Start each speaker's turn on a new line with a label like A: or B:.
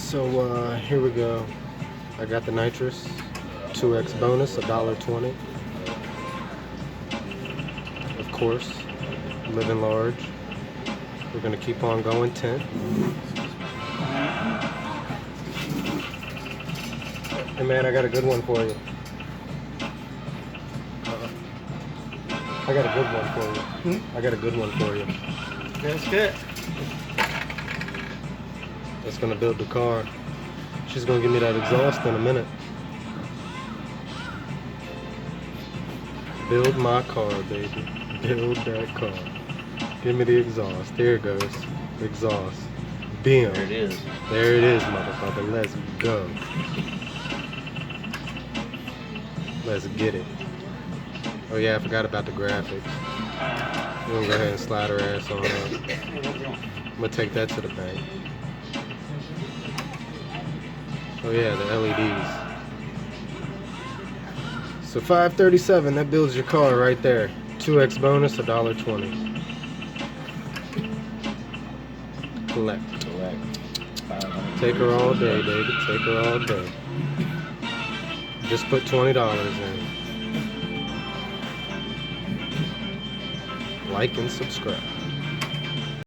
A: So here we go. I got the nitrous 2x bonus, $1.20. Of course, living large. We're gonna keep on going 10. Hey man, I got a good one for you. I got a good one for you. I got a good one for you.
B: That's good.
A: That's gonna build the car. She's gonna give me that exhaust in a minute. Build my car, baby. Build that car. Give me the exhaust. There it goes. Exhaust. Bam.
B: There it is.
A: There it is, motherfucker. Let's go. Let's get it. Oh yeah, I forgot about the graphics. We're gonna go ahead and slide her ass on up. I'm gonna take that to the bank. Oh yeah, the LEDs. So $537, that builds your car right there. 2x bonus, $1.20. Collect. Take her all day, baby. Take her all day. Just put $20 in. Like and subscribe.